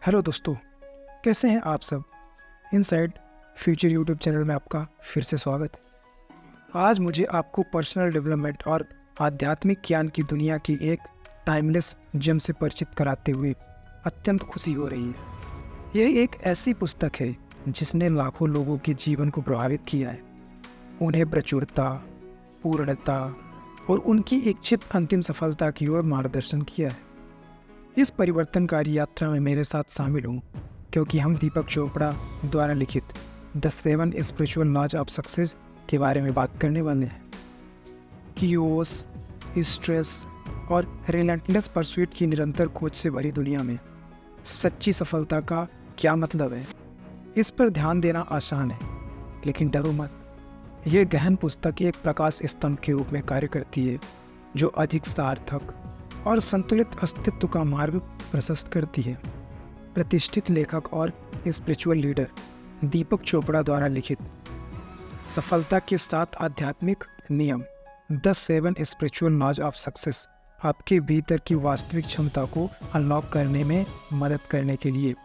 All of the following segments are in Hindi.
हेलो दोस्तों, कैसे हैं आप सब। इनसाइड फ्यूचर यूट्यूब चैनल में आपका फिर से स्वागत है। आज मुझे आपको पर्सनल डेवलपमेंट और आध्यात्मिक ज्ञान की दुनिया की एक टाइमलेस जेम से परिचित कराते हुए अत्यंत खुशी हो रही है। यह एक ऐसी पुस्तक है जिसने लाखों लोगों के जीवन को प्रभावित किया है, उन्हें प्रचुरता, पूर्णता और उनकी इच्छित अंतिम सफलता की ओर मार्गदर्शन किया है। इस परिवर्तनकारी यात्रा में मेरे साथ शामिल हूँ क्योंकि हम दीपक चोपड़ा द्वारा लिखित the 7 spiritual laws of success के बारे में बात करने वाले हैं। कियोस, स्ट्रेस और रिलेंटलेस परस्यूट की निरंतर खोज से भरी दुनिया में सच्ची सफलता का क्या मतलब है, इस पर ध्यान देना आसान है, लेकिन डरो मत। यह गहन पुस्तक एक प्रकाश स्तंभ के रूप में कार्य करती है जो अधिक सार्थक और संतुलित अस्तित्व का मार्ग प्रशस्त करती है। प्रतिष्ठित लेखक और स्पिरिचुअल लीडर दीपक चोपड़ा द्वारा लिखित सफलता के 7 आध्यात्मिक नियम the 7 spiritual laws of success आपके भीतर की वास्तविक क्षमता को अनलॉक करने में मदद करने के लिए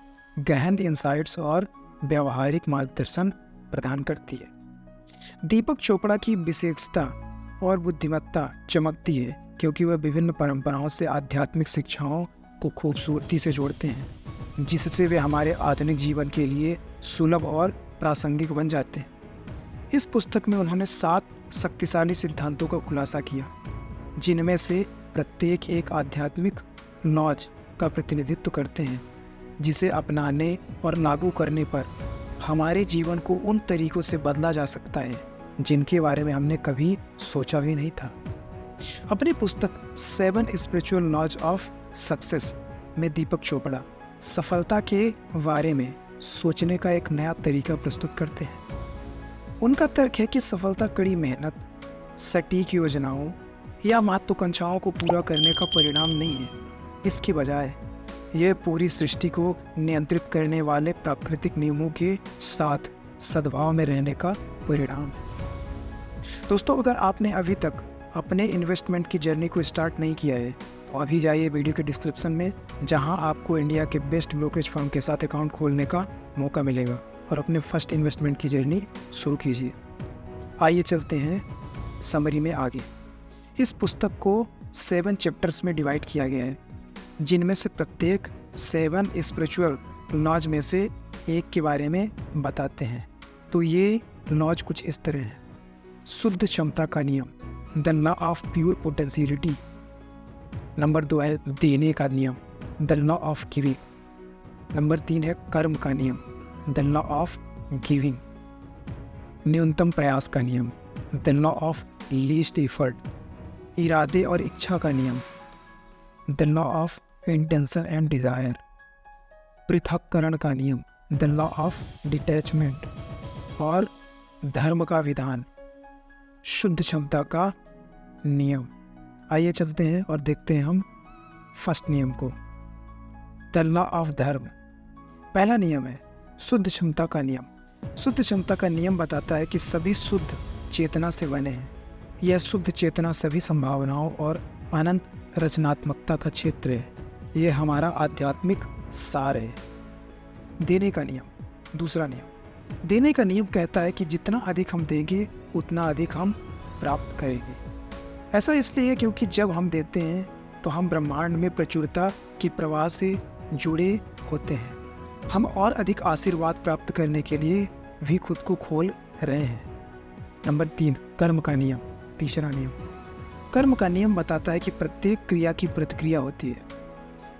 गहन इंसाइट्स और व्यावहारिक मार्गदर्शन प्रदान करती है। दीपक चोपड़ा की विशेषता और बुद्धिमत्ता चमकती है क्योंकि वह विभिन्न परंपराओं से आध्यात्मिक शिक्षाओं को खूबसूरती से जोड़ते हैं, जिससे वे हमारे आधुनिक जीवन के लिए सुलभ और प्रासंगिक बन जाते हैं। इस पुस्तक में उन्होंने 7 शक्तिशाली सिद्धांतों का खुलासा किया, जिनमें से प्रत्येक एक आध्यात्मिक लॉज का प्रतिनिधित्व करते हैं, जिसे अपनाने और लागू करने पर हमारे जीवन को उन तरीकों से बदला जा सकता है जिनके बारे में हमने कभी सोचा भी नहीं था। अपनी पुस्तक 7 स्पिरिचुअल लॉज ऑफ सक्सेस में दीपक चोपड़ा सफलता के बारे में सोचने का एक नया तरीका प्रस्तुत करते हैं। उनका तर्क है कि सफलता कड़ी मेहनत, सटीक योजनाओं या महत्वाकांक्षाओं को पूरा करने का परिणाम नहीं है। इसके बजाय यह पूरी सृष्टि को नियंत्रित करने वाले प्राकृतिक नियमों के साथ सद्भाव में रहने का परिणाम है। दोस्तों, अगर आपने अभी तक अपने इन्वेस्टमेंट की जर्नी को स्टार्ट नहीं किया है तो अभी जाइए वीडियो के डिस्क्रिप्शन में, जहां आपको इंडिया के बेस्ट ब्रोकरेज फर्म के साथ अकाउंट खोलने का मौका मिलेगा और अपने फर्स्ट इन्वेस्टमेंट की जर्नी शुरू कीजिए। आइए चलते हैं समरी में आगे। इस पुस्तक को 7 चैप्टर्स में डिवाइड किया गया है, जिनमें से प्रत्येक 7 स्पिरिचुअल लॉज में से एक के बारे में बताते हैं। तो ये लॉज कुछ इस तरह है। शुद्ध क्षमता का नियम, the law of pure potentiality. Number 2 है देने का नियम, the law of giving. Number 3 है कर्म का नियम, द लॉ ऑफ गिविंग। न्यूनतम प्रयास का नियम, the law of least effort. इरादे और इच्छा का नियम, the law of intention and desire. पृथक्करण का नियम, द लॉ ऑफ डिटैचमेंट। और धर्म का विधान, शुद्ध क्षमता का नियम। आइए चलते हैं और देखते हैं हम फर्स्ट नियम को, द लॉ ऑफ धर्म। पहला नियम है शुद्ध क्षमता का नियम। शुद्ध क्षमता का नियम बताता है कि सभी शुद्ध चेतना से बने हैं। यह शुद्ध चेतना सभी संभावनाओं और अनंत रचनात्मकता का क्षेत्र है। यह हमारा आध्यात्मिक सार है। देने का नियम, दूसरा नियम। देने का नियम कहता है कि जितना अधिक हम देंगे उतना अधिक हम प्राप्त करेंगे। ऐसा इसलिए है क्योंकि जब हम देते हैं तो हम ब्रह्मांड में प्रचुरता की प्रवाह से जुड़े होते हैं। हम और अधिक आशीर्वाद प्राप्त करने के लिए भी खुद को खोल रहे हैं। नंबर 3 कर्म का नियम, तीसरा नियम। कर्म का नियम बताता है कि प्रत्येक क्रिया की प्रतिक्रिया होती है।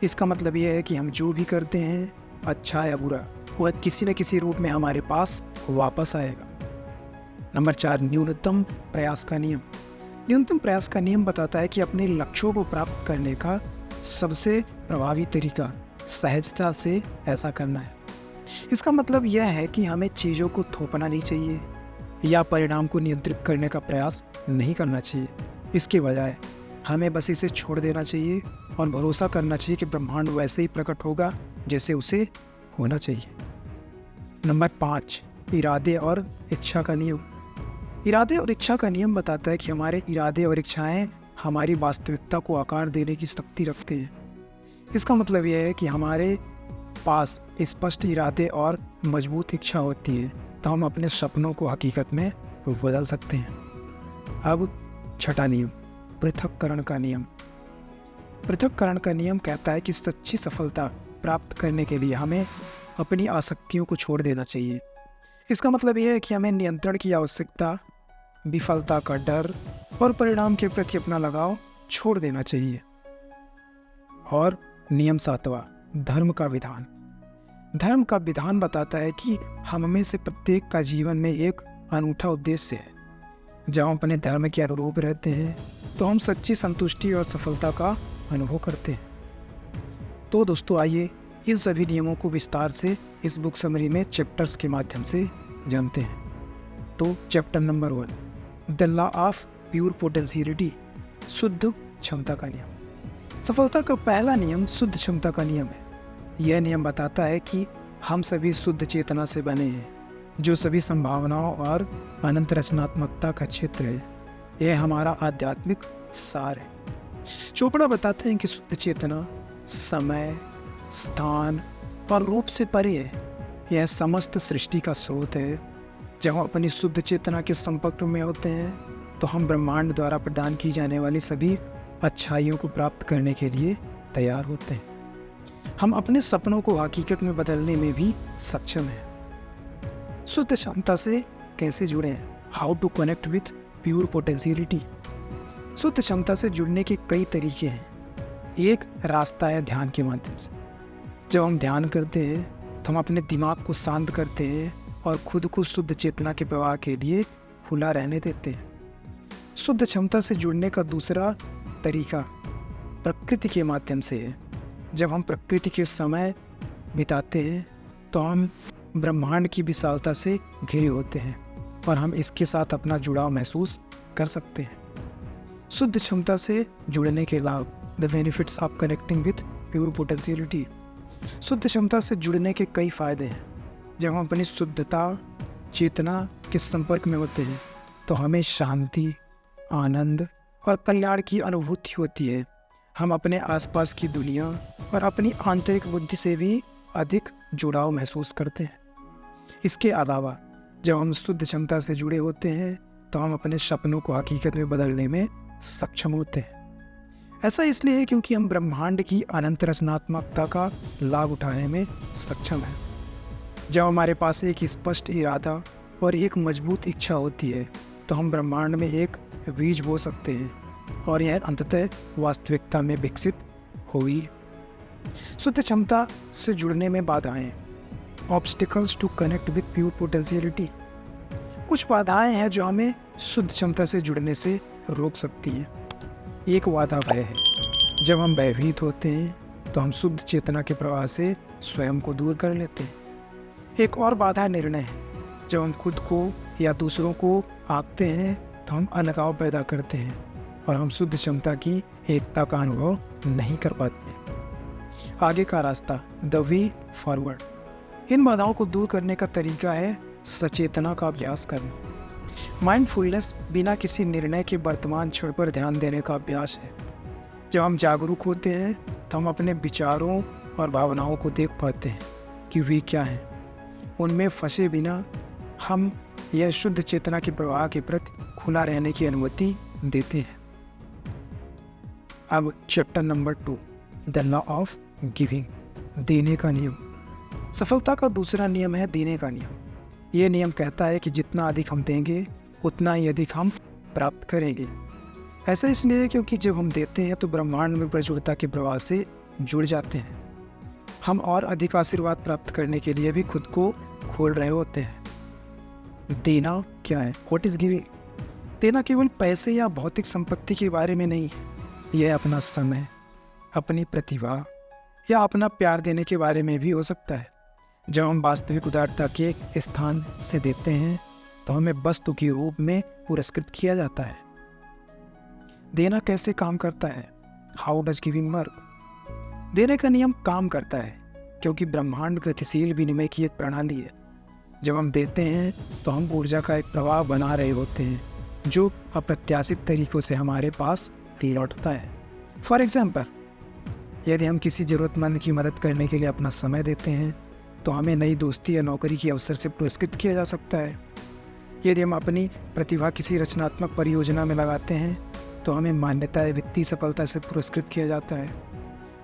इसका मतलब यह है कि हम जो भी करते हैं, अच्छा या बुरा, वह किसी न किसी रूप में हमारे पास वापस आएगा। नंबर 4 न्यूनतम प्रयास का नियम। न्यूनतम प्रयास का नियम बताता है कि अपने लक्ष्यों को प्राप्त करने का सबसे प्रभावी तरीका सहजता से ऐसा करना है। इसका मतलब यह है कि हमें चीज़ों को थोपना नहीं चाहिए या परिणाम को नियंत्रित करने का प्रयास नहीं करना चाहिए। इसके बजाय हमें बस इसे छोड़ देना चाहिए और भरोसा करना चाहिए कि ब्रह्मांड वैसे ही प्रकट होगा जैसे उसे होना चाहिए। नंबर 5 इरादे और इच्छा का नियम। इरादे और इच्छा का नियम बताता है कि हमारे इरादे और इच्छाएं हमारी वास्तविकता को आकार देने की शक्ति रखते हैं। इसका मतलब यह है कि हमारे पास स्पष्ट इरादे और मजबूत इच्छा होती है तो हम अपने सपनों को हकीकत में बदल सकते हैं। अब छठा नियम, पृथक्करण का नियम। पृथक्करण का नियम कहता है कि सच्ची सफलता प्राप्त करने के लिए हमें अपनी आसक्तियों को छोड़ देना चाहिए। इसका मतलब यह है कि हमें नियंत्रण की आवश्यकता, विफलता का डर और परिणाम के प्रति अपना लगाव छोड़ देना चाहिए। और नियम सातवां, धर्म का विधान। धर्म का विधान बताता है कि हम में से प्रत्येक का जीवन में एक अनूठा उद्देश्य है। जब हम अपने धर्म के अनुरूप रहते हैं तो हम सच्ची संतुष्टि और सफलता का अनुभव करते हैं। तो दोस्तों, आइए इन सभी नियमों को विस्तार से इस बुक समरी में चैप्टर्स के माध्यम से जानते हैं। तो chapter number 1, the law of pure potentiality, शुद्ध क्षमता का नियम। सफलता का पहला नियम शुद्ध क्षमता का नियम है। यह नियम बताता है कि हम सभी शुद्ध चेतना से बने हैं, जो सभी संभावनाओं और अनंत रचनात्मकता का क्षेत्र है। यह हमारा आध्यात्मिक सार है। चोपड़ा बताते हैं कि शुद्ध चेतना समय, स्थान और रूप से परे है। यह समस्त सृष्टि का स्रोत है। जब हम अपनी शुद्ध चेतना के संपर्क में होते हैं तो हम ब्रह्मांड द्वारा प्रदान की जाने वाली सभी अच्छाइयों को प्राप्त करने के लिए तैयार होते हैं। हम अपने सपनों को हकीकत में बदलने में भी सक्षम हैं। शुद्ध क्षमता से कैसे जुड़ें? How to connect with pure potentiality. शुद्ध क्षमता से जुड़ने के कई तरीके हैं। एक रास्ता है ध्यान के माध्यम से। जब हम ध्यान करते हैं तो हम अपने दिमाग को शांत करते हैं और खुद को शुद्ध चेतना के प्रवाह के लिए खुला रहने देते हैं। शुद्ध क्षमता से जुड़ने का दूसरा तरीका प्रकृति के माध्यम से है। जब हम प्रकृति के समय बिताते हैं तो हम ब्रह्मांड की विशालता से घिरे होते हैं और हम इसके साथ अपना जुड़ाव महसूस कर सकते हैं। शुद्ध क्षमता से जुड़ने के लाभ, the benefits of connecting with pure potentiality. शुद्ध क्षमता से जुड़ने के कई फायदे हैं। जब हम अपनी शुद्धता चेतना के संपर्क में होते हैं तो हमें शांति, आनंद और कल्याण की अनुभूति होती है। हम अपने आसपास की दुनिया और अपनी आंतरिक बुद्धि से भी अधिक जुड़ाव महसूस करते हैं। इसके अलावा जब हम शुद्ध क्षमता से जुड़े होते हैं तो हम अपने सपनों को हकीकत में बदलने में सक्षम होते हैं। ऐसा इसलिए है क्योंकि हम ब्रह्मांड की अनंत रचनात्मकता का लाभ उठाने में सक्षम हैं। जब हमारे पास एक स्पष्ट इरादा और एक मजबूत इच्छा होती है तो हम ब्रह्मांड में एक बीज बो सकते हैं और यह अंततः वास्तविकता में विकसित होगी। शुद्ध क्षमता से जुड़ने में बाधाएं, obstacles to connect with pure potentiality. कुछ बाधाएं हैं जो हमें शुद्ध क्षमता से जुड़ने से रोक सकती हैं। एक बाधा भय है। जब हम भयभीत होते हैं तो हम शुद्ध चेतना के प्रवाह से स्वयं को दूर कर लेते हैं। एक और बाधा निर्णय है। जब हम खुद को या दूसरों को आंकते हैं तो हम अलगाव पैदा करते हैं और हम शुद्ध क्षमता की एकता का अनुभव नहीं कर पाते। आगे का रास्ता, द वे फॉरवर्ड। इन बाधाओं को दूर करने का तरीका है सचेतना का अभ्यास करना। माइंडफुलनेस बिना किसी निर्णय के वर्तमान क्षण पर ध्यान देने का अभ्यास है। जब हम जागरूक होते हैं तो हम अपने विचारों और भावनाओं को देख पाते हैं कि वे क्या हैं। उनमें फंसे बिना हम यह शुद्ध चेतना के प्रवाह के प्रति खुला रहने की अनुमति देते हैं। अब chapter number 2, the law of giving, देने का नियम। सफलता का दूसरा नियम है देने का नियम। ये नियम कहता है कि जितना अधिक हम देंगे उतना ही अधिक हम प्राप्त करेंगे। ऐसा इसलिए है क्योंकि जब हम देते हैं तो ब्रह्मांड में प्रचुरता के प्रवाह से जुड़ जाते हैं। हम और अधिक आशीर्वाद प्राप्त करने के लिए भी खुद को खोल रहे होते हैं। देना क्या है? What is giving? देना केवल पैसे या भौतिक संपत्ति के बारे में नहीं है। यह अपना समय, अपनी प्रतिभा या अपना प्यार देने के बारे में भी हो सकता है। जब हम वास्तविक उदारता के स्थान से देते हैं तो हमें वस्तु के रूप में पुरस्कृत किया जाता है। देना कैसे काम करता है? How does giving work? देने का नियम काम करता है क्योंकि ब्रह्मांड गतिशील विनिमय की एक प्रणाली है। जब हम देते हैं तो हम ऊर्जा का एक प्रवाह बना रहे होते हैं जो अप्रत्याशित तरीकों से हमारे पास लौटता है। फॉर एग्जाम्पल, यदि हम किसी ज़रूरतमंद की मदद करने के लिए अपना समय देते हैं तो हमें नई दोस्ती या नौकरी के अवसर से पुरस्कृत किया जा सकता है। यदि हम अपनी प्रतिभा किसी रचनात्मक परियोजना में लगाते हैं तो हमें मान्यता या वित्तीय सफलता से पुरस्कृत किया जाता है।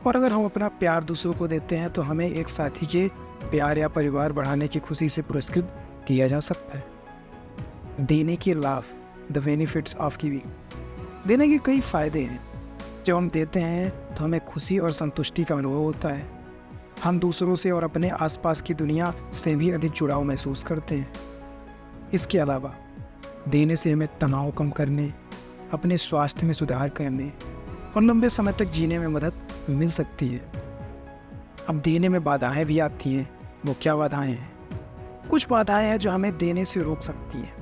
और अगर हम अपना प्यार दूसरों को देते हैं तो हमें एक साथी के प्यार या परिवार बढ़ाने की खुशी से पुरस्कृत किया जा सकता है। देने के लाभ, द बेनिफिट्स ऑफ गिविंग। देने के कई फायदे हैं। जब हम देते हैं तो हमें खुशी और संतुष्टि का अनुभव होता है। हम दूसरों से और अपने आसपास की दुनिया से भी अधिक जुड़ाव महसूस करते हैं। इसके अलावा देने से हमें तनाव कम करने, अपने स्वास्थ्य में सुधार करने और लंबे समय तक जीने में मदद मिल सकती है। अब देने में बाधाएं भी आती हैं। वो क्या बाधाएं हैं? कुछ बाधाएं हैं जो हमें देने से रोक सकती हैं।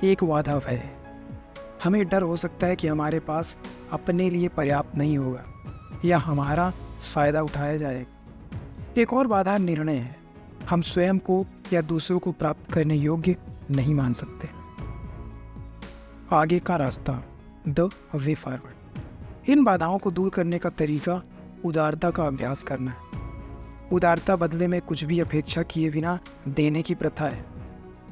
एक बाधा भय है। हमें डर हो सकता है कि हमारे पास अपने लिए पर्याप्त नहीं होगा या हमारा फ़ायदा उठाया जाएगा। एक और बाधा निर्णय है। हम स्वयं को या दूसरों को प्राप्त करने योग्य नहीं मान सकते। आगे का रास्ता, द वे फॉरवर्ड। इन बाधाओं को दूर करने का तरीका उदारता का अभ्यास करना है। उदारता बदले में कुछ भी अपेक्षा किए बिना देने की प्रथा है।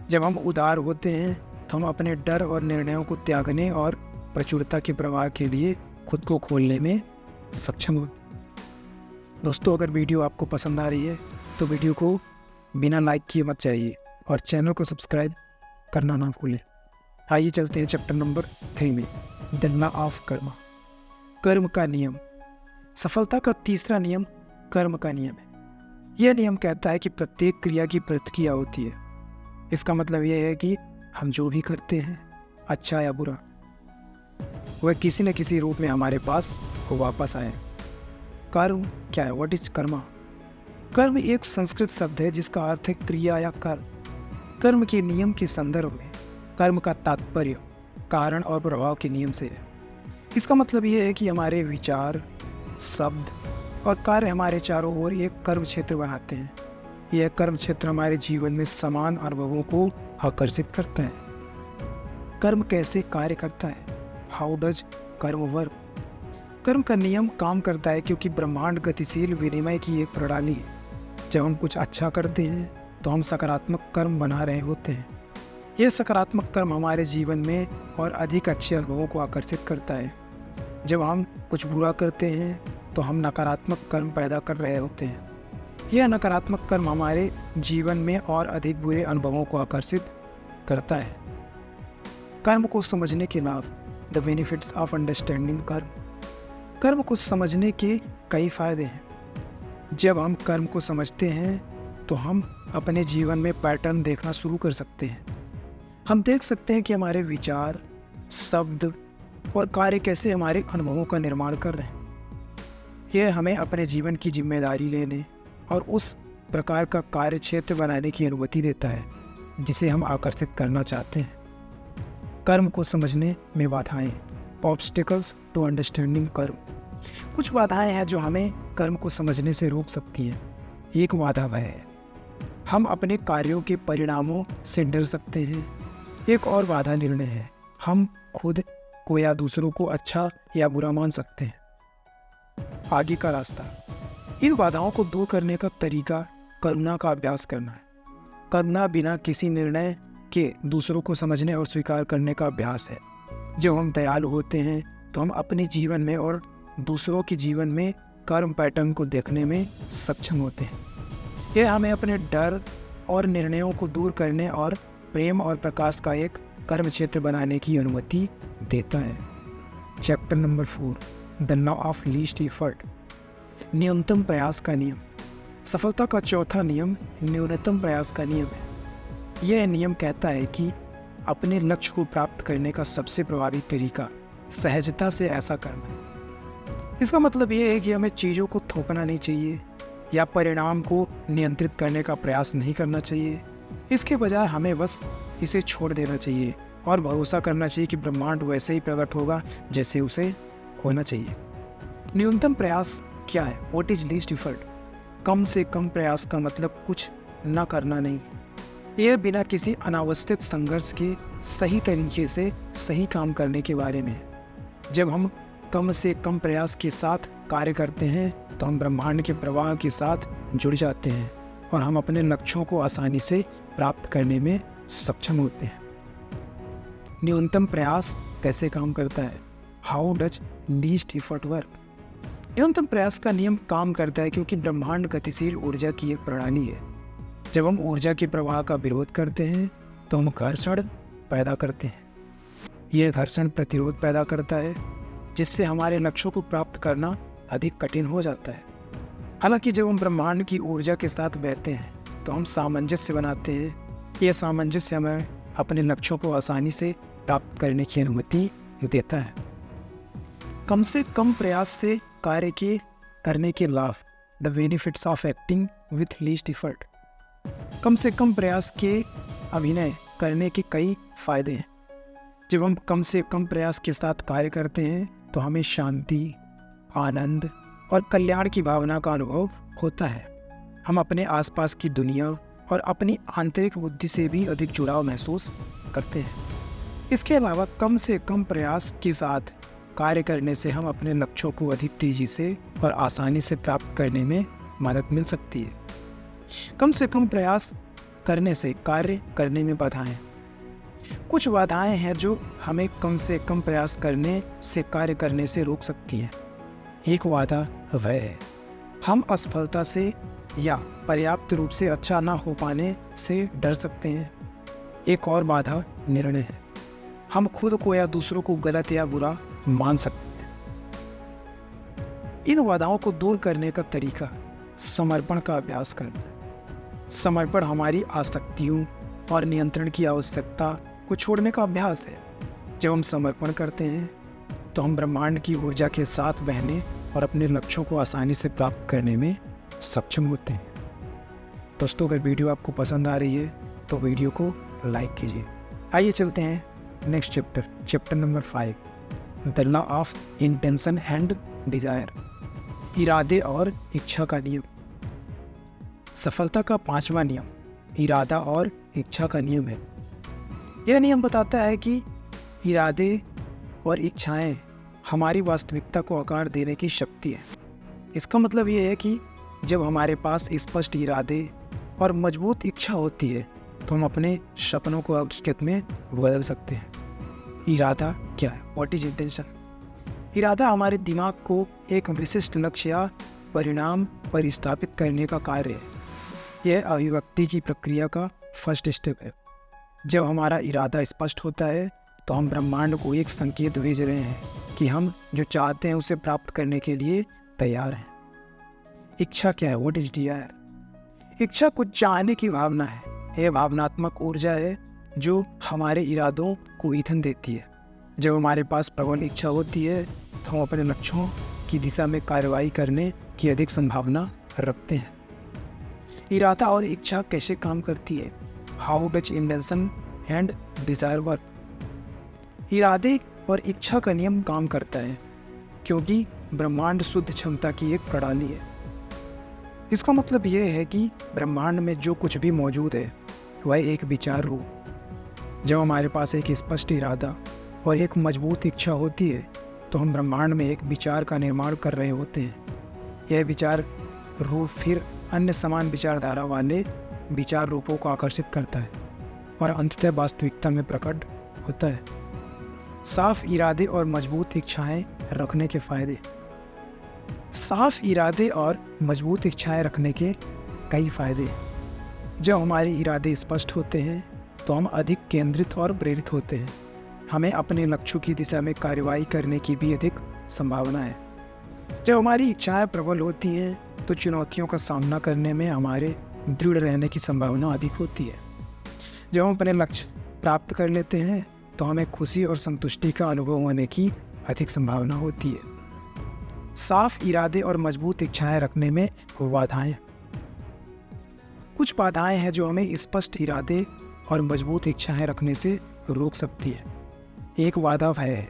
जब हम उदार होते हैं तो हम अपने डर और निर्णयों को त्यागने और प्रचुरता के प्रवाह के लिए खुद को खोलने में सक्षम होते हैं। दोस्तों, अगर वीडियो आपको पसंद आ रही है तो वीडियो को बिना लाइक किए मत जाइए और चैनल को सब्सक्राइब करना ना भूलें। आइए चलते हैं चैप्टर नंबर 3 में, द लॉ ऑफ कर्म। कर्म का नियम। सफलता का तीसरा नियम कर्म का नियम है। यह नियम कहता है कि प्रत्येक क्रिया की प्रतिक्रिया होती है। इसका मतलब यह है कि हम जो भी करते हैं, अच्छा या बुरा, वह किसी न किसी रूप में हमारे पास वापस आए। कर्म क्या है? What is Karma? कर्म एक संस्कृत शब्द है जिसका अर्थ है क्रिया या कर्म। कर्म के नियम के संदर्भ में कर्म का तात्पर्य कारण और प्रभाव के नियम से है। इसका मतलब यह है कि हमारे विचार, शब्द और कार्य हमारे चारों ओर एक कर्म क्षेत्र बनाते हैं। यह कर्म क्षेत्र हमारे जीवन में समान अनुभवों को आकर्षित करता है। कर्म कैसे कार्य करता है? हाउ डज कर्म वर्क? कर्म का नियम काम करता है क्योंकि ब्रह्मांड गतिशील विनिमय की एक प्रणाली है। जब हम कुछ अच्छा करते हैं तो हम सकारात्मक कर्म बना रहे होते हैं। यह सकारात्मक कर्म हमारे जीवन में और अधिक अच्छे अनुभवों को आकर्षित करता है। जब हम कुछ बुरा करते हैं तो हम नकारात्मक कर्म पैदा कर रहे होते हैं। यह नकारात्मक कर्म हमारे जीवन में और अधिक बुरे अनुभवों को आकर्षित करता है। कर्म को समझने के लाभ, द बेनिफिट्स ऑफ अंडरस्टैंडिंग कर्म। कर्म को समझने के कई फायदे हैं। जब हम कर्म को समझते हैं तो हम अपने जीवन में पैटर्न देखना शुरू कर सकते हैं। हम देख सकते हैं कि हमारे विचार, शब्द और कार्य कैसे हमारे अनुभवों का निर्माण कर रहे हैं। यह हमें अपने जीवन की जिम्मेदारी लेने और उस प्रकार का कार्य क्षेत्र बनाने की अनुमति देता है जिसे हम आकर्षित करना चाहते हैं। कर्म को समझने में बाधाएं, ऑब्स्टिकल्स टू अंडरस्टैंडिंग कर्म। कुछ बाधाएं हैं जो हमें कर्म को समझने से रोक सकती हैं। एक बाधा भय है। हम अपने कार्यों के परिणामों से डर सकते हैं। एक और बाधा निर्णय है। हम खुद को या दूसरों को अच्छा या बुरा मान सकते हैं। आगे का रास्ता। इन बाधाओं को दूर करने का तरीका करुणा का अभ्यास करना है। करुणा बिना किसी निर्णय के दूसरों को समझने और स्वीकार करने का अभ्यास है। जब हम दयालु होते हैं तो हम अपने जीवन में और दूसरों के जीवन में कर्म पैटर्न को देखने में सक्षम होते हैं। यह हमें अपने डर और निर्णयों को दूर करने और प्रेम और प्रकाश का एक कर्म क्षेत्र बनाने की अनुमति देता है। Chapter number 4, the law of least effort. न्यूनतम प्रयास का नियम। सफलता का चौथा नियम न्यूनतम प्रयास का नियम है। यह नियम कहता है कि अपने लक्ष्य को प्राप्त करने का सबसे प्रभावी तरीका सहजता से ऐसा करना है। इसका मतलब यह है कि हमें चीज़ों को थोपना नहीं चाहिए या परिणाम को नियंत्रित करने का प्रयास नहीं करना चाहिए। इसके बजाय हमें बस इसे छोड़ देना चाहिए और भरोसा करना चाहिए कि ब्रह्मांड वैसे ही प्रकट होगा जैसे उसे होना चाहिए। न्यूनतम प्रयास क्या है? What is least effort? कम से कम प्रयास का मतलब कुछ न करना नहीं है। यह बिना किसी अनावस्थित संघर्ष के सही तरीके से सही काम करने के बारे में है। जब हम कम से कम प्रयास के साथ कार्य करते हैं तो हम ब्रह्मांड के प्रवाह के साथ जुड़ जाते हैं और हम अपने लक्ष्यों को आसानी से प्राप्त करने में सक्षम होते हैं। न्यूनतम प्रयास कैसे काम करता है? How does least effort work? न्यूनतम प्रयास का नियम काम करता है क्योंकि ब्रह्मांड गतिशील ऊर्जा की एक प्रणाली है। जब हम ऊर्जा के प्रवाह का विरोध करते हैं तो हम घर्षण पैदा करते हैं। यह घर्षण प्रतिरोध पैदा करता है जिससे हमारे लक्ष्यों को प्राप्त करना अधिक कठिन हो जाता है। हालांकि जब हम ब्रह्मांड की ऊर्जा के साथ बहते हैं तो हम सामंजस्य बनाते हैं। यह सामंजस्य हमें अपने लक्ष्यों को आसानी से प्राप्त करने की अनुमति देता है। कम से कम प्रयास से कार्य करने के लाभ, the benefits of acting with least effort. कम से कम प्रयास के अभिनय करने के कई फायदे हैं। जब हम कम से कम प्रयास के साथ कार्य करते हैं तो हमें शांति, आनंद और कल्याण की भावना का अनुभव होता है। हम अपने आसपास की दुनिया और अपनी आंतरिक बुद्धि से भी अधिक जुड़ाव महसूस करते हैं। इसके अलावा कम से कम प्रयास के साथ कार्य करने से हम अपने लक्ष्यों को अधिक तेजी से और आसानी से प्राप्त करने में मदद मिल सकती है। कम से कम प्रयास करने से कार्य करने में बाधाएं। कुछ बाधाएं हैं जो हमें कम से कम प्रयास करने से कार्य करने से रोक सकती हैं। एक बाधा वह है हम असफलता से या पर्याप्त रूप से अच्छा ना हो पाने से डर सकते हैं। एक और बाधा निर्णय है। हम खुद को या दूसरों को गलत या बुरा मान सकते हैं। इन बाधाओं को दूर करने का तरीका समर्पण का अभ्यास करना है। समर्पण हमारी आसक्तियों और नियंत्रण की आवश्यकता को छोड़ने का अभ्यास है। जब हम समर्पण करते हैं तो हम ब्रह्मांड की ऊर्जा के साथ बहने और अपने लक्ष्यों को आसानी से प्राप्त करने में सक्षम होते हैं। दोस्तों, अगर वीडियो आपको पसंद आ रही है तो वीडियो को लाइक कीजिए। आइए चलते हैं next chapter number 5, the law of intention and desire. इरादे और इच्छा का नियम। सफलता का 5वां नियम इरादा और इच्छा का नियम है। यह नियम बताता है कि इरादे और इच्छाएं हमारी वास्तविकता को आकार देने की शक्ति है। इसका मतलब यह है कि जब हमारे पास स्पष्ट इरादे और मजबूत इच्छा होती है तो हम अपने सपनों को हकीकत में बदल सकते हैं। इरादा क्या है? What is intention? इरादा हमारे दिमाग को एक विशिष्ट लक्ष्य या परिणाम पर स्थापित करने का कार्य है। यह अभिव्यक्ति की प्रक्रिया का फर्स्ट स्टेप है। जब हमारा इरादा स्पष्ट होता है तो हम ब्रह्मांड को एक संकेत भेज रहे हैं कि हम जो चाहते हैं उसे प्राप्त करने के लिए तैयार हैं। इच्छा क्या है? What is desire? इच्छा कुछ चाहने की भावना है। यह भावनात्मक ऊर्जा है जो हमारे इरादों को ईंधन देती है। जब हमारे पास प्रबल इच्छा होती है तो हम अपने लक्ष्यों की दिशा में कार्रवाई करने की अधिक संभावना रखते हैं। इरादा और इच्छा कैसे काम करती है? How does intention and desire work? इरादे और इच्छा का नियम काम करता है क्योंकि ब्रह्मांड शुद्ध क्षमता की एक प्रणाली है। इसका मतलब यह है कि ब्रह्मांड में जो कुछ भी मौजूद है वह एक विचार रूप। जब हमारे पास एक स्पष्ट इरादा और एक मजबूत इच्छा होती है तो हम ब्रह्मांड में एक विचार का निर्माण कर रहे होते हैं। यह विचार रूप फिर अन्य समान विचारधारा वाले विचार रूपों को आकर्षित करता है और अंततः वास्तविकता में प्रकट होता है। साफ इरादे और मजबूत इच्छाएं रखने के फायदे। साफ इरादे और मजबूत इच्छाएं रखने के कई फायदे। जब हमारे इरादे स्पष्ट होते हैं तो हम अधिक केंद्रित और प्रेरित होते हैं। हमें अपने लक्ष्यों की दिशा में कार्रवाई करने की भी अधिक संभावना है। जब हमारी इच्छाएं प्रबल होती हैं तो चुनौतियों का सामना करने में हमारे दृढ़ रहने की संभावना अधिक होती है। जब हम अपने लक्ष्य प्राप्त कर लेते हैं तो हमें खुशी और संतुष्टि का अनुभव होने की अधिक संभावना होती है। साफ इरादे और मजबूत इच्छाएं रखने में बाधाएं। कुछ बाधाएं हैं जो हमें स्पष्ट इरादे और मजबूत इच्छाएं रखने से रोक सकती है। एक बाधा भय है।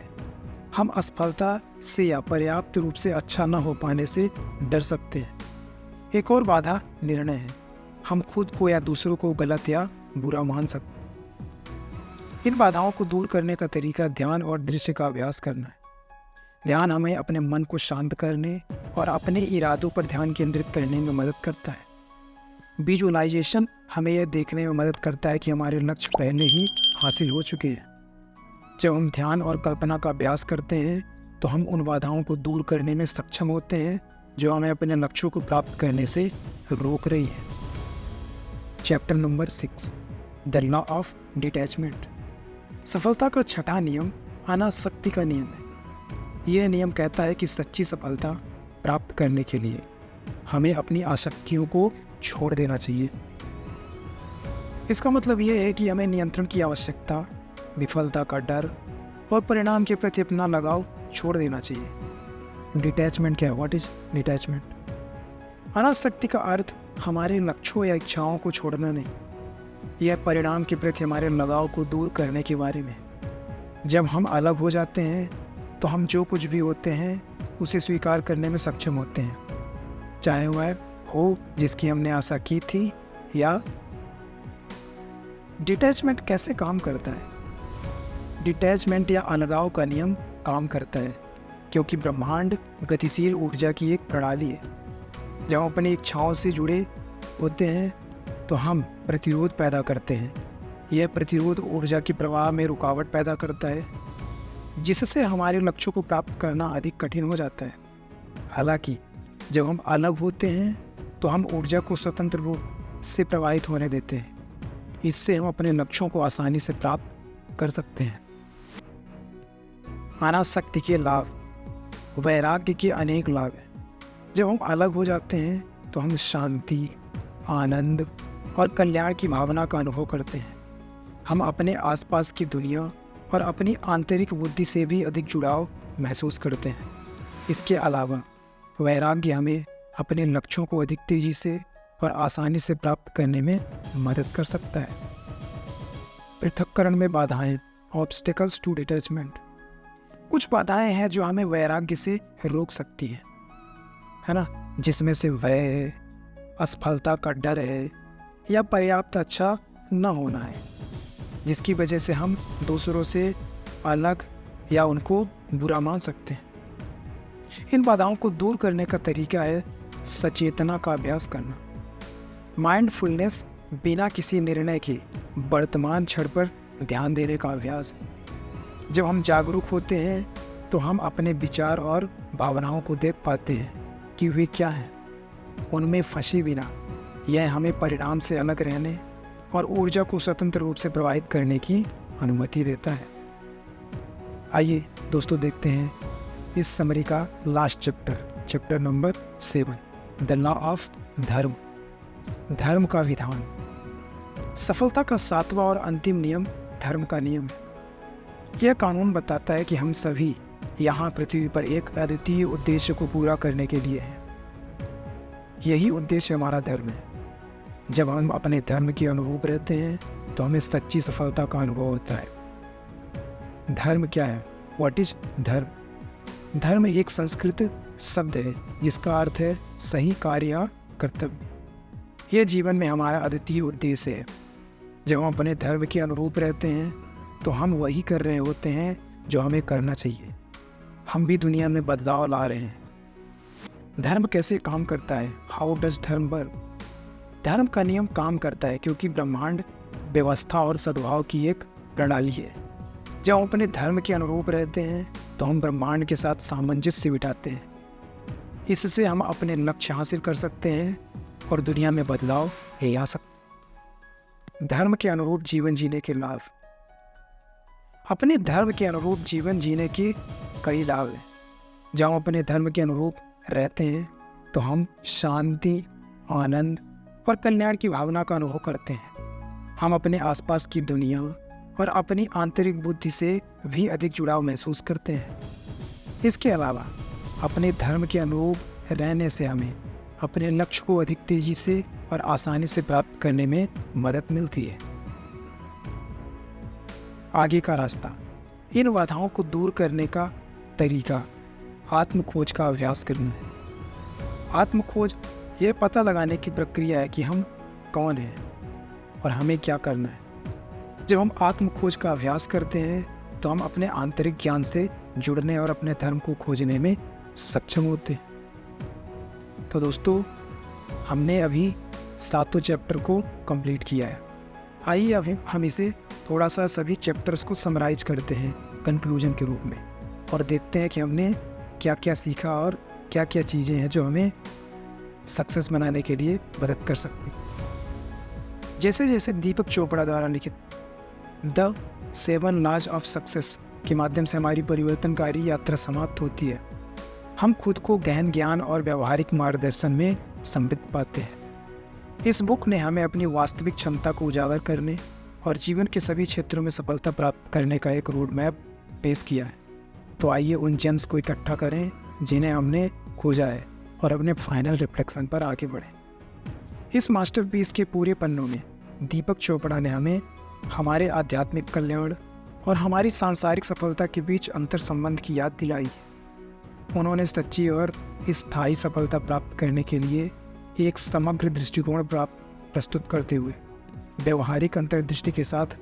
हम असफलता से या पर्याप्त रूप से अच्छा न हो पाने से डर सकते हैं। एक और बाधा निर्णय है। हम खुद को या दूसरों को गलत या बुरा मान सकते हैं। इन बाधाओं को दूर करने का तरीका ध्यान और दृश्य का अभ्यास करना है। ध्यान हमें अपने मन को शांत करने और अपने इरादों पर ध्यान केंद्रित करने में मदद करता है। विजुअलाइजेशन हमें यह देखने में मदद करता है कि हमारे लक्ष्य पहले ही हासिल हो चुके हैं। जब हम ध्यान और कल्पना का अभ्यास करते हैं तो हम उन बाधाओं को दूर करने में सक्षम होते हैं जो हमें अपने लक्ष्यों को प्राप्त करने से रोक रही है। Chapter number 6, the law of detachment. सफलता का छठा नियम अनासक्ति का नियम है। यह नियम कहता है कि सच्ची सफलता प्राप्त करने के लिए हमें अपनी आसक्तियों को छोड़ देना चाहिए। इसका मतलब यह है कि हमें नियंत्रण की आवश्यकता, विफलता का डर और परिणाम के प्रति अपना लगाव छोड़ देना चाहिए। डिटैचमेंट क्या है? What is detachment? अनासक्ति का अर्थ हमारे लक्ष्यों या इच्छाओं को छोड़ना नहीं, यह परिणाम के प्रति हमारे लगाव को दूर करने के बारे में। जब हम अलग हो जाते हैं तो हम जो कुछ भी होते हैं उसे स्वीकार करने में सक्षम होते हैं, चाहे वह हो जिसकी हमने आशा की थी या। डिटैचमेंट कैसे काम करता है? डिटैचमेंट या अलगाव का नियम काम करता है क्योंकि ब्रह्मांड गतिशील ऊर्जा की एक प्रणाली है। जब हम अपनी इच्छाओं से जुड़े होते हैं तो हम प्रतिरोध पैदा करते हैं। यह प्रतिरोध ऊर्जा की प्रवाह में रुकावट पैदा करता है, जिससे हमारे लक्ष्यों को प्राप्त करना अधिक कठिन हो जाता है। हालांकि जब हम अलग होते हैं तो हम ऊर्जा को स्वतंत्र रूप से प्रवाहित होने देते हैं। इससे हम अपने लक्ष्यों को आसानी से प्राप्त कर सकते हैं। अनासक्ति के लाभ। वैराग्य के अनेक लाभ हैं। जब हम अलग हो जाते हैं तो हम शांति, आनंद और कल्याण की भावना का अनुभव करते हैं। हम अपने आसपास की दुनिया और अपनी आंतरिक बुद्धि से भी अधिक जुड़ाव महसूस करते हैं। इसके अलावा वैराग्य हमें अपने लक्ष्यों को अधिक तेजी से और आसानी से प्राप्त करने में मदद कर सकता है। पृथक्करण में बाधाएं, ऑब्स्टिकल्स टू डिटैचमेंट। कुछ बाधाएं हैं जो हमें वैराग्य से रोक सकती हैं, है ना, जिसमें से भय, असफलता का डर है या पर्याप्त अच्छा न होना है, जिसकी वजह से हम दूसरों से अलग या उनको बुरा मान सकते हैं। इन बाधाओं को दूर करने का तरीका है सचेतना का अभ्यास करना। माइंडफुलनेस बिना किसी निर्णय के वर्तमान क्षण पर ध्यान देने का अभ्यास है। जब हम जागरूक होते हैं तो हम अपने विचार और भावनाओं को देख पाते हैं कि वे क्या हैं, उनमें फंसे बिना। यह हमें परिणाम से अलग रहने और ऊर्जा को स्वतंत्र रूप से प्रवाहित करने की अनुमति देता है। आइए दोस्तों देखते हैं इस समरी का last chapter number 7, the law of धर्म। धर्म का विधान। सफलता का 7वां और अंतिम नियम धर्म का नियम है। यह कानून बताता है कि हम सभी यहाँ पृथ्वी पर एक अद्वितीय उद्देश्य को पूरा करने के लिए हैं। यही उद्देश्य हमारा धर्म है। जब हम अपने धर्म के अनुरूप रहते हैं तो हमें सच्ची सफलता का अनुभव होता है। धर्म क्या है? व्हाट इज धर्म? धर्म एक संस्कृत शब्द है जिसका अर्थ है सही कार्य या कर्तव्य। यह जीवन में हमारा अद्वितीय उद्देश्य है। जब हम अपने धर्म के अनुरूप रहते हैं तो हम वही कर रहे होते हैं जो हमें करना चाहिए। हम भी दुनिया में बदलाव ला रहे हैं। धर्म कैसे काम करता है? हाउ डज धर्म वर्क? धर्म का नियम काम करता है क्योंकि ब्रह्मांड व्यवस्था और सद्भाव की एक प्रणाली है। जब हम अपने धर्म के अनुरूप रहते हैं तो हम ब्रह्मांड के साथ सामंजस्य बिठाते हैं। इससे हम अपने लक्ष्य हासिल कर सकते हैं और दुनिया में बदलाव ला सकते हैं। धर्म के अनुरूप जीवन जीने के लाभ। अपने धर्म के अनुरूप जीवन जीने के कई लाभ हैं। जब हम अपने धर्म के अनुरूप रहते हैं तो हम शांति, आनंद और कल्याण की भावना का अनुभव करते हैं। हम अपने आसपास की दुनिया और अपनी आंतरिक बुद्धि से भी अधिक जुड़ाव महसूस करते हैं। इसके अलावा अपने धर्म के अनुरूप रहने से हमें अपने लक्ष्य को अधिक तेजी से और आसानी से प्राप्त करने में मदद मिलती है। आगे का रास्ता। इन बाधाओं को दूर करने का तरीका आत्मखोज का अभ्यास करना है। आत्मखोज ये पता लगाने की प्रक्रिया है कि हम कौन हैं और हमें क्या करना है। जब हम आत्मखोज का अभ्यास करते हैं तो हम अपने आंतरिक ज्ञान से जुड़ने और अपने धर्म को खोजने में सक्षम होते हैं। तो दोस्तों, हमने अभी 7 चैप्टर को कंप्लीट किया है। आइए अब हम इसे थोड़ा सा सभी चैप्टर्स को समराइज करते हैं कंक्लूजन के रूप में, और देखते हैं कि हमने क्या क्या सीखा और क्या क्या चीज़ें हैं जो हमें सक्सेस बनाने के लिए मदद कर सकती। जैसे जैसे दीपक चोपड़ा द्वारा लिखित द 7 लॉज ऑफ सक्सेस के माध्यम से हमारी परिवर्तनकारी यात्रा समाप्त होती है, हम खुद को गहन ज्ञान और व्यवहारिक मार्गदर्शन में समृद्ध पाते हैं। इस बुक ने हमें अपनी वास्तविक क्षमता को उजागर करने और जीवन के सभी क्षेत्रों में सफलता प्राप्त करने का एक रोड मैप पेश किया है। तो आइए उन जेम्स को इकट्ठा करें जिन्हें हमने खोजा है और अपने फाइनल रिफ्लेक्शन पर आगे बढ़ें। इस मास्टरपीस के पूरे पन्नों में दीपक चोपड़ा ने हमें हमारे आध्यात्मिक कल्याण और हमारी सांसारिक सफलता के बीच अंतर संबंध की याद दिलाई है। उन्होंने सच्ची और स्थायी सफलता प्राप्त करने के लिए एक समग्र दृष्टिकोण प्रस्तुत करते हुए व्यवहारिक अंतर्दृष्टि के साथ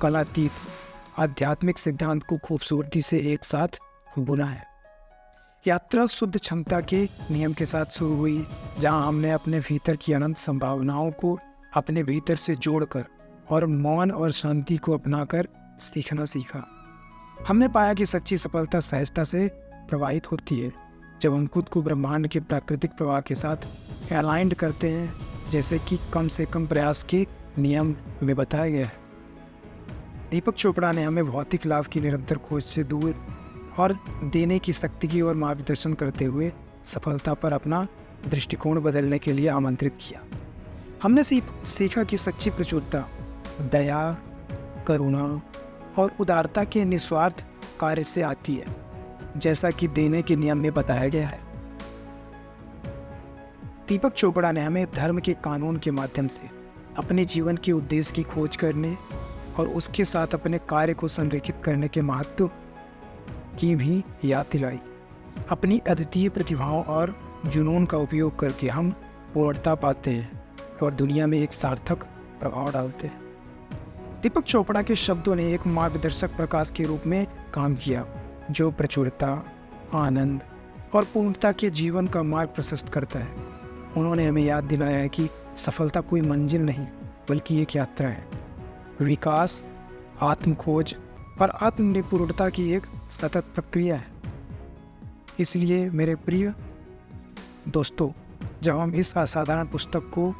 कलातीत आध्यात्मिक सिद्धांत को खूबसूरती से एक साथ बुना है। यात्रा शुद्ध क्षमता के नियम के साथ शुरू हुई, जहां हमने अपने भीतर की अनंत संभावनाओं को अपने भीतर से जोड़कर और मौन और शांति को अपनाकर सीखना सीखा। हमने पाया कि सच्ची सफलता सहजता से प्रवाहित होती है जब हम खुद को ब्रह्मांड के प्राकृतिक प्रवाह के साथ अलाइंड करते हैं, जैसे कि कम से कम प्रयास के नियम में बताया गया है। दीपक चोपड़ा ने हमें भौतिक लाभ की निरंतर खोज से दूर और देने की शक्ति की ओर मार्गदर्शन करते हुए सफलता पर अपना दृष्टिकोण बदलने के लिए आमंत्रित किया। हमने सीखा कि सच्ची प्रचुरता दया, करुणा और उदारता के निस्वार्थ कार्य से आती है, जैसा कि देने के नियम में बताया गया है। दीपक चोपड़ा ने हमें धर्म के कानून के माध्यम से अपने जीवन के उद्देश्य की खोज करने और उसके साथ अपने कार्य को संरेखित करने के महत्व की भी याद दिलाई। अपनी अद्वितीय प्रतिभाओं और जुनून का उपयोग करके हम पूर्णता पाते हैं और दुनिया में एक सार्थक प्रभाव डालते हैं। दीपक चोपड़ा के शब्दों ने एक मार्गदर्शक प्रकाश के रूप में काम किया, जो प्रचुरता, आनंद और पूर्णता के जीवन का मार्ग प्रशस्त करता है। उन्होंने हमें याद दिलाया है कि सफलता कोई मंजिल नहीं, बल्कि एक यात्रा है। विकास, आत्मखोज और आत्मनिर्भरता की एक सतत प्रक्रिया है। इसलिए मेरे प्रिय दोस्तों, जब हम इस असाधारण पुस्तक को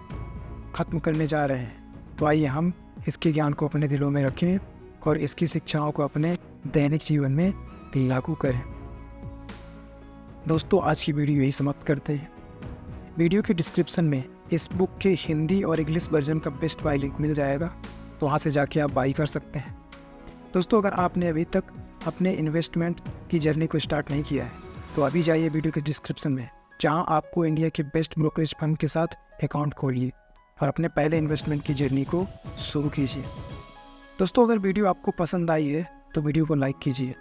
ख़त्म करने जा रहे हैं, तो आइए हम इसके ज्ञान को अपने दिलों में रखें और इसकी शिक्षाओं को अपने दैनिक जीवन में लागू करें। दोस्तों, आज की वीडियो यही समाप्त करते हैं। वीडियो के डिस्क्रिप्शन में इस बुक के हिंदी और इंग्लिश वर्जन का बेस्ट बाय लिंक मिल जाएगा, तो वहाँ से जाके आप बाई कर सकते हैं। दोस्तों, अगर आपने अभी तक अपने इन्वेस्टमेंट की जर्नी को स्टार्ट नहीं किया है, तो अभी जाइए वीडियो के डिस्क्रिप्शन में, जहाँ आपको इंडिया के बेस्ट ब्रोकरेज फंड के साथ अकाउंट खोलिए और अपने पहले इन्वेस्टमेंट की जर्नी को शुरू कीजिए। दोस्तों, अगर वीडियो आपको पसंद आई है तो वीडियो को लाइक कीजिए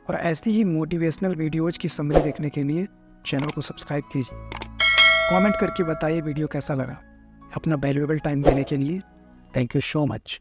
और ऐसी ही मोटिवेशनल वीडियोज़ की समरी देखने के लिए चैनल को सब्सक्राइब कीजिए। कमेंट करके बताइए वीडियो कैसा लगा। अपना वैल्यूएबल टाइम देने के लिए थैंक यू सो मच।